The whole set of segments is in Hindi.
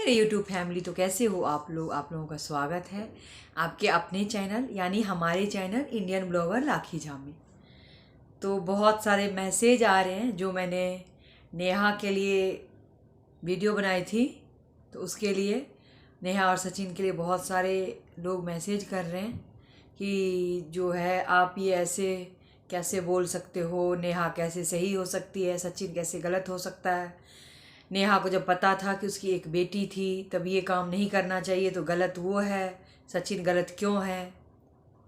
मेरे YouTube फैमिली। तो कैसे हो आप लोगों का स्वागत है आपके अपने चैनल यानी हमारे चैनल इंडियन ब्लॉगर राखी झा में। तो बहुत सारे मैसेज आ रहे हैं जो मैंने नेहा के लिए वीडियो बनाई थी, तो उसके लिए नेहा और सचिन के लिए बहुत सारे लोग मैसेज कर रहे हैं कि जो है आप ये ऐसे कैसे बोल सकते हो, नेहा कैसे सही हो सकती है, सचिन कैसे गलत हो सकता है। नेहा को जब पता था कि उसकी एक बेटी थी तब ये काम नहीं करना चाहिए तो गलत वो है, सचिन गलत क्यों है,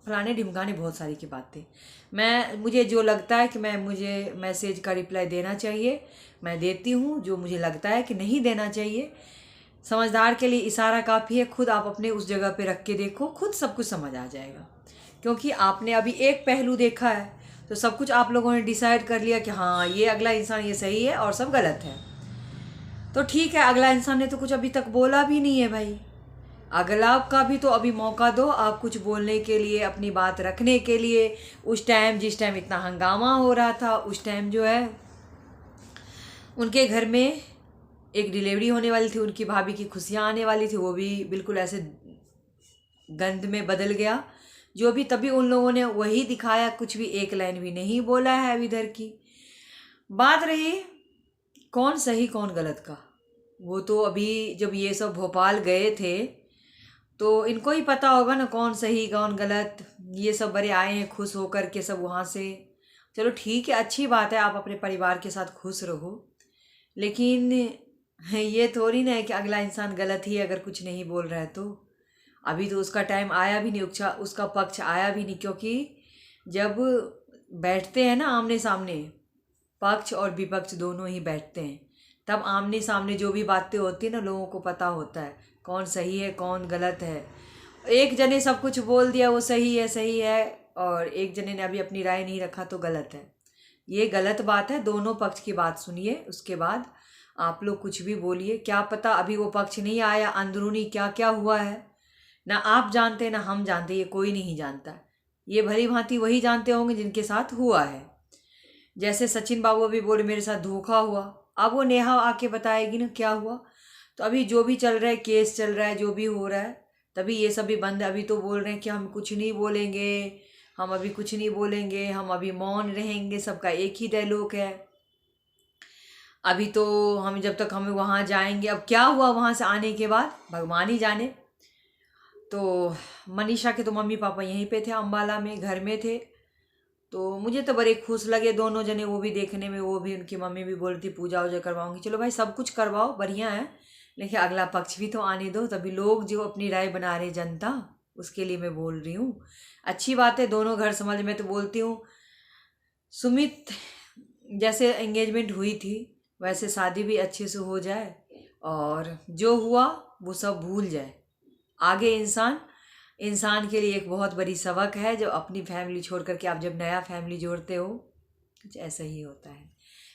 फलाने ढिमकाने बहुत सारी की बातें। मुझे जो लगता है कि मुझे मैसेज का रिप्लाई देना चाहिए मैं देती हूँ, जो मुझे लगता है कि नहीं देना चाहिए। समझदार के लिए इशारा काफ़ी है, खुद आप अपने उस जगह पे रख के देखो, खुद सब कुछ समझ आ जाएगा। क्योंकि आपने अभी एक पहलू देखा है तो सब कुछ आप लोगों ने डिसाइड कर लिया कि हाँ ये अगला इंसान ये सही है और सब गलत है। तो ठीक है, अगला इंसान ने तो कुछ अभी तक बोला भी नहीं है भाई, अगला का भी तो अभी मौका दो आप कुछ बोलने के लिए, अपनी बात रखने के लिए। उस टाइम जिस टाइम इतना हंगामा हो रहा था उस टाइम जो है उनके घर में एक डिलीवरी होने वाली थी, उनकी भाभी की खुशियाँ आने वाली थी, वो भी बिल्कुल ऐसे गंद में बदल गया। जो भी तभी उन लोगों ने वही दिखाया, कुछ भी एक लाइन भी नहीं बोला है अभी इधर की। बात रही कौन सही कौन गलत का, वो तो अभी जब ये सब भोपाल गए थे तो इनको ही पता होगा ना कौन सही कौन गलत। ये सब बड़े आए हैं खुश होकर के सब वहाँ से, चलो ठीक है, अच्छी बात है, आप अपने परिवार के साथ खुश रहो। लेकिन ये थोड़ी ना है कि अगला इंसान गलत ही अगर कुछ नहीं बोल रहा है तो। अभी तो उसका टाइम आया भी नहीं, उसका पक्ष आया भी नहीं। क्योंकि जब बैठते हैं ना आमने सामने, पक्ष और विपक्ष दोनों ही बैठते हैं, तब आमने सामने जो भी बातें होती है ना लोगों को पता होता है कौन सही है कौन गलत है। एक जने सब कुछ बोल दिया वो सही है और एक जने ने अभी अपनी राय नहीं रखा तो गलत है। ये गलत बात है, दोनों पक्ष की बात सुनिए, उसके बाद आप लोग कुछ भी बोलिए। क्या पता अभी वो पक्ष नहीं आया, अंदरूनी क्या क्या हुआ है ना आप जानते ना हम जानते, ये कोई नहीं जानता। ये भली भांति वही जानते होंगे जिनके साथ हुआ है। जैसे सचिन बाबू भी बोले मेरे साथ धोखा हुआ, अब वो नेहा आके बताएगी ना क्या हुआ। तो अभी जो भी चल रहा है, केस चल रहा है, जो भी हो रहा है, तभी ये सब भी बंद। अभी तो बोल रहे हैं कि हम कुछ नहीं बोलेंगे, हम अभी कुछ नहीं बोलेंगे, हम अभी मौन रहेंगे, सबका एक ही डायलॉग है। अभी तो हम जब तक हम वहाँ जाएंगे, अब क्या हुआ वहाँ से आने के बाद भगवान ही जाने। तो मनीषा के तो मम्मी पापा यहीं पे थे, अम्बाला में घर में थे। तो मुझे तो बड़े खुश लगे दोनों जने, वो भी देखने में, वो भी उनकी मम्मी भी बोल रही थी पूजा वूजा करवाऊंगी। चलो भाई सब कुछ करवाओ, बढ़िया है, लेकिन अगला पक्ष भी तो आने दो, तभी लोग जो अपनी राय बना रहे जनता, उसके लिए मैं बोल रही हूँ। अच्छी बात है, दोनों घर समझ में। तो बोलती हूँ सुमित जैसे एंगेजमेंट हुई थी वैसे शादी भी अच्छे से हो जाए और जो हुआ वो सब भूल जाए। आगे इंसान के लिए एक बहुत बड़ी सबक है, जो अपनी फैमिली छोड़ करके आप जब नया फैमिली जोड़ते हो कुछ ऐसा ही होता है।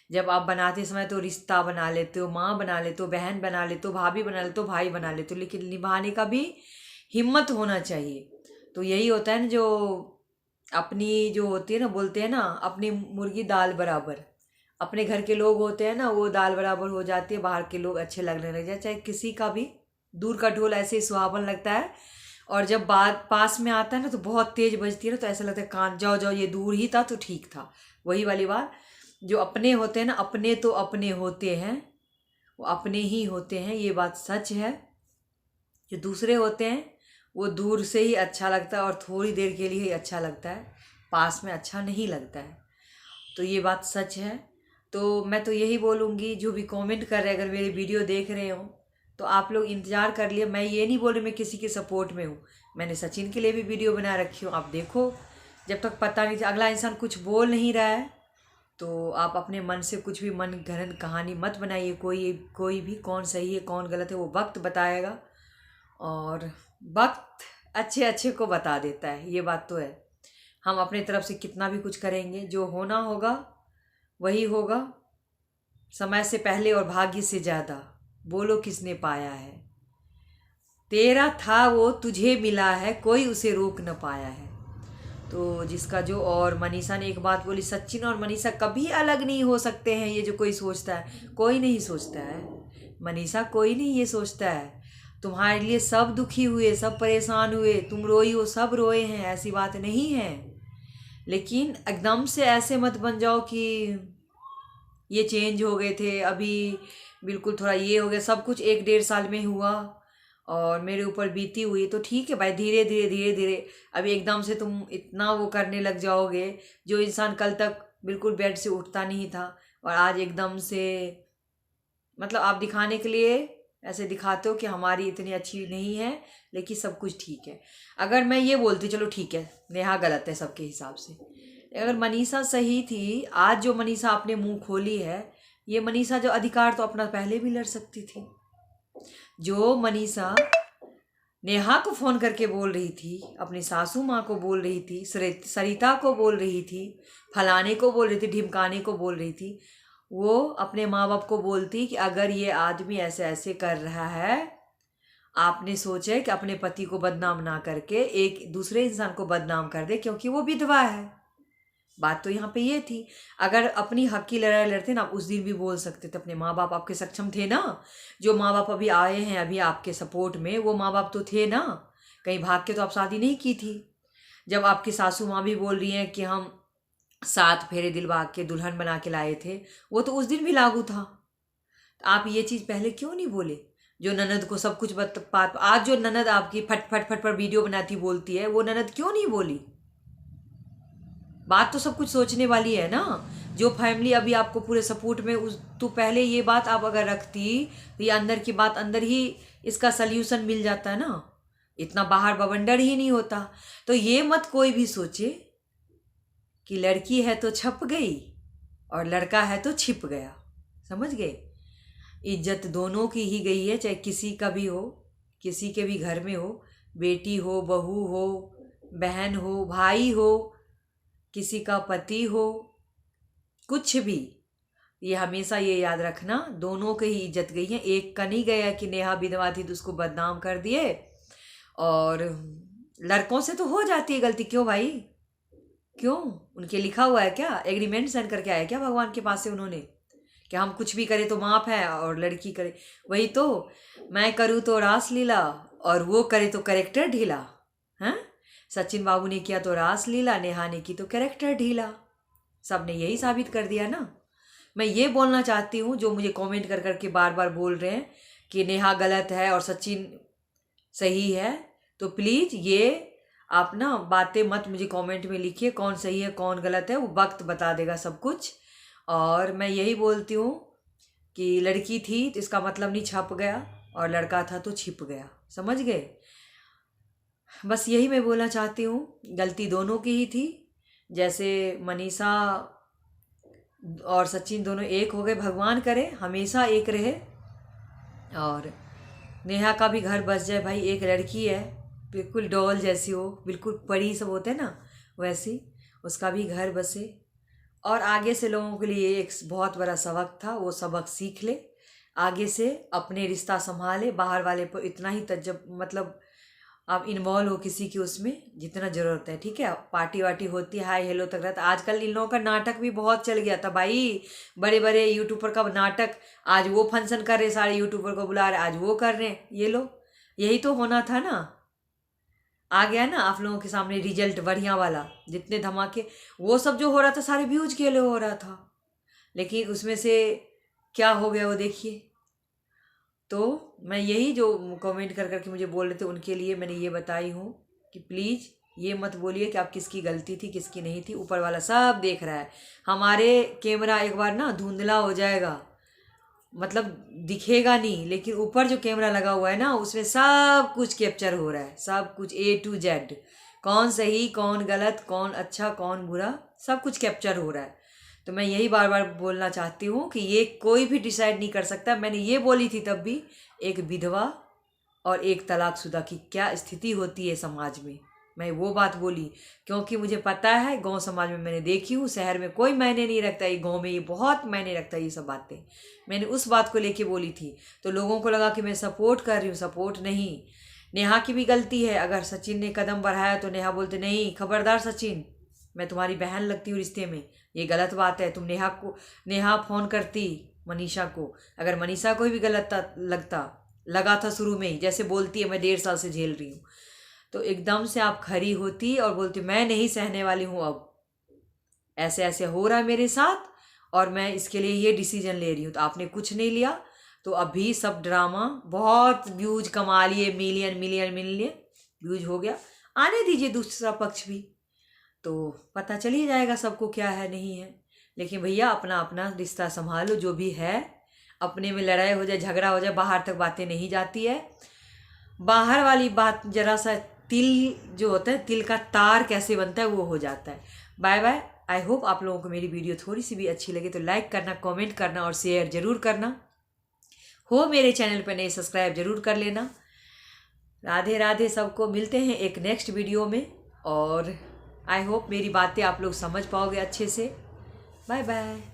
जब आप बनाते समय तो रिश्ता बना लेते हो, माँ बना लेते हो, बहन बना लेते हो, भाभी बना लेते हो, भाई बना लेते हो, लेकिन निभाने का भी हिम्मत होना चाहिए। तो यही होता है ना, जो अपनी जो होती है ना, बोलते हैं ना अपनी मुर्गी दाल बराबर। अपने घर के लोग होते हैं ना वो दाल बराबर हो जाती है, बाहर के लोग अच्छे लगने लग जाए। चाहे किसी का भी दूर का ढोल ऐसे ही सुहावन लगता है, और जब बात पास में आता है ना तो बहुत तेज बजती है ना, तो ऐसा लगता है कान जाओ जाओ, ये दूर ही था तो ठीक था। वही वाली बात, जो अपने होते हैं ना, अपने तो अपने होते हैं, वो अपने ही होते हैं, ये बात सच है। जो दूसरे होते हैं वो दूर से ही अच्छा लगता है और थोड़ी देर के लिए ही अच्छा लगता है, पास में अच्छा नहीं लगता है। तो ये बात सच है। तो मैं तो यही बोलूँगी, जो भी कमेंट कर रहे हैं अगर मेरी वीडियो देख रहे हो तो आप लोग इंतज़ार कर लिए। मैं ये नहीं बोल रही मैं किसी के सपोर्ट में हूँ, मैंने सचिन के लिए भी वीडियो बना रखी हूँ, आप देखो। जब तक पता नहीं अगला इंसान कुछ बोल नहीं रहा है तो आप अपने मन से कुछ भी मन घड़न कहानी मत बनाइए। कोई भी कौन सही है कौन गलत है वो वक्त बताएगा, और वक्त अच्छे अच्छे को बता देता है, ये बात तो है। हम अपने तरफ से कितना भी कुछ करेंगे, जो होना होगा वही होगा, समय से पहले और भाग्य से ज़्यादा। बोलो किसने पाया है, तेरा था वो तुझे मिला है, कोई उसे रोक न पाया है। तो जिसका जो, और मनीषा ने एक बात बोली, सचिन और मनीषा कभी अलग नहीं हो सकते हैं, ये जो कोई सोचता है, कोई नहीं सोचता है। मनीषा कोई नहीं ये सोचता है, तुम्हारे लिए सब दुखी हुए, सब परेशान हुए, तुम रोई हो, सब रोए हैं, ऐसी बात नहीं है। लेकिन एकदम से ऐसे मत बन जाओ कि ये चेंज हो गए थे अभी, बिल्कुल थोड़ा ये हो गया, सब कुछ 1-1.5 साल में हुआ और मेरे ऊपर बीती हुई। तो ठीक है भाई, धीरे धीरे धीरे धीरे। अभी एकदम से तुम इतना वो करने लग जाओगे, जो इंसान कल तक बिल्कुल बेड से उठता नहीं था और आज एकदम से, मतलब आप दिखाने के लिए ऐसे दिखाते हो कि हमारी इतनी अच्छी नहीं है, लेकिन सब कुछ ठीक है। अगर मैं ये बोलती चलो ठीक है नेहा गलत है सबके हिसाब से, अगर मनीषा सही थी, आज जो मनीषा आपने मुंह खोली है, ये मनीषा जो अधिकार तो अपना पहले भी लड़ सकती थी। जो मनीषा नेहा को फ़ोन करके बोल रही थी, अपनी सासू माँ को बोल रही थी, सरिता को बोल रही थी, फलाने को बोल रही थी, ढिमकाने को बोल रही थी, वो अपने माँ बाप को बोलती कि अगर ये आदमी ऐसे ऐसे कर रहा है, आपने सोचा कि अपने पति को बदनाम ना करके एक दूसरे इंसान को बदनाम कर दे क्योंकि वो विधवा है। बात तो यहाँ पे ये थी, अगर अपनी हक की लड़ाई लड़ते ना, आप उस दिन भी बोल सकते थे। अपने माँ बाप आपके सक्षम थे ना, जो माँ बाप अभी आए हैं अभी आपके सपोर्ट में, वो माँ बाप तो थे ना, कहीं भाग के तो आप शादी नहीं की थी। जब आपकी सासू माँ भी बोल रही हैं कि हम 7 फेरे दिलवा के दुल्हन बना के लाए थे, वो तो उस दिन भी लागू था। आप ये चीज़ पहले क्यों नहीं बोले? जो ननद को सब कुछ आज जो ननद आपकी फट फट फट पर वीडियो बनाती बोलती है, वो ननद क्यों नहीं बोली? बात तो सब कुछ सोचने वाली है ना। जो फैमिली अभी आपको पूरे सपोर्ट में, उस तो पहले ये बात आप अगर रखती तो ये अंदर की बात अंदर ही इसका सल्यूशन मिल जाता है ना, इतना बाहर बवंडर ही नहीं होता। तो ये मत कोई भी सोचे कि लड़की है तो छप गई और लड़का है तो छिप गया। समझ गए? इज्जत दोनों की ही गई है, चाहे किसी का भी हो, किसी के भी घर में हो, बेटी हो, बहू हो, बहन हो, भाई हो, किसी का पति हो, कुछ भी। ये हमेशा ये याद रखना, दोनों की ही इज्जत गई है। एक का नहीं गया कि नेहा विधवा थी तो उसको बदनाम कर दिए। और लड़कों से तो हो जाती है गलती, क्यों भाई? क्यों? उनके लिखा हुआ है क्या? एग्रीमेंट साइन करके आया क्या भगवान के पास से उन्होंने कि हम कुछ भी करें तो माफ है और लड़की करे? वही तो, मैं करूँ तो रासलीला और वो करे तो कैरेक्टर ढीला। हैं? सचिन बाबू ने किया तो रासलीला, नेहा ने की तो कैरेक्टर ढीला। सबने यही साबित कर दिया ना। मैं ये बोलना चाहती हूँ, जो मुझे कमेंट कर करके बार बार बोल रहे हैं कि नेहा गलत है और सचिन सही है, तो प्लीज़ ये आप ना बातें मत मुझे कमेंट में लिखिए, कौन सही है कौन गलत है, वो वक्त बता देगा सब कुछ। और मैं यही बोलती हूँ कि लड़की थी तो इसका मतलब नहीं छप गया, और लड़का था तो छिप गया। समझ गए? बस यही मैं बोलना चाहती हूँ, गलती दोनों की ही थी। जैसे मनीषा और सचिन दोनों एक हो गए, भगवान करे हमेशा एक रहे, और नेहा का भी घर बस जाए भाई। एक लड़की है, बिल्कुल डॉल जैसी हो, बिल्कुल परी सब होते हैं ना वैसी, उसका भी घर बसे। और आगे से लोगों के लिए एक बहुत बड़ा सबक था, वो सबक सीख ले, आगे से अपने रिश्ता संभाले, बाहर वाले पर इतना ही मतलब आप इन्वॉल्व हो किसी की उसमें जितना ज़रूरत है। ठीक है? पार्टी वार्टी होती है, हाय हेलो तक रहता। आजकल इन लोगों का नाटक भी बहुत चल गया था भाई, बड़े बड़े यूट्यूबर का नाटक। आज वो फंक्शन कर रहे, सारे यूट्यूबर को बुला रहे, आज वो कर रहे हैं। ये लो, यही तो होना था ना। आ गया ना आप लोगों के सामने रिजल्ट बढ़िया वाला, जितने धमाके वो सब जो हो रहा था सारे व्यूज के लिए हो रहा था, लेकिन उसमें से क्या हो गया वो देखिए। तो मैं यही जो कमेंट कर करके मुझे बोल रहे थे उनके लिए मैंने ये बताई हूँ कि प्लीज़ ये मत बोलिए कि आप किसकी गलती थी किसकी नहीं थी, ऊपर वाला सब देख रहा है। हमारे कैमरा एक बार ना धुंधला हो जाएगा, मतलब दिखेगा नहीं, लेकिन ऊपर जो कैमरा लगा हुआ है ना उसमें सब कुछ कैप्चर हो रहा है, सब कुछ A to Z, कौन सही कौन गलत, कौन अच्छा कौन बुरा, सब कुछ कैप्चर हो रहा है। तो मैं यही बार बार बोलना चाहती हूँ कि ये कोई भी डिसाइड नहीं कर सकता। मैंने ये बोली थी तब भी, एक विधवा और एक तलाकशुदा की क्या स्थिति होती है समाज में, मैं वो बात बोली क्योंकि मुझे पता है, गांव समाज में मैंने देखी हूँ। शहर में कोई मायने नहीं रखता, ये गांव में ये बहुत मायने रखता है ये सब बातें। मैंने उस बात को लेके बोली थी, तो लोगों को लगा कि मैं सपोर्ट कर रही हूँ, सपोर्ट नहीं। नेहा की भी गलती है, अगर सचिन ने कदम बढ़ाया तो नेहा बोलते नहीं खबरदार सचिन, मैं तुम्हारी बहन लगती हूँ रिश्ते में, ये गलत बात है। तुम नेहा फ़ोन करती मनीषा को। अगर मनीषा को भी गलत लगा था शुरू में ही, जैसे बोलती है मैं 1.5 साल से झेल रही हूँ, तो एकदम से आप खड़ी होती और बोलती मैं नहीं सहने वाली हूँ, अब ऐसे ऐसे हो रहा है मेरे साथ और मैं इसके लिए ये डिसीजन ले रही हूँ। तो आपने कुछ नहीं लिया, तो अभी सब ड्रामा बहुत व्यूज कमा लिए, मिलियन मिलियन मिलियन व्यूज हो गया। आने दीजिए दूसरा पक्ष भी, तो पता चल ही जाएगा सबको क्या है नहीं है। लेकिन भैया अपना अपना रिश्ता संभालो, जो भी है अपने में लड़ाई हो जाए, झगड़ा हो जाए, बाहर तक बातें नहीं जाती है। बाहर वाली बात जरा सा तिल जो होता है, तिल का तार कैसे बनता है वो हो जाता है। Bye bye. आई होप आप लोगों को मेरी वीडियो थोड़ी सी भी अच्छी लगे तो लाइक करना, कमेंट करना और शेयर जरूर करना। हो मेरे चैनल पर नए सब्सक्राइब जरूर कर लेना। राधे राधे सबको, मिलते हैं एक नेक्स्ट वीडियो में और आई होप मेरी बातें आप लोग समझ पाओगे अच्छे से। Bye bye.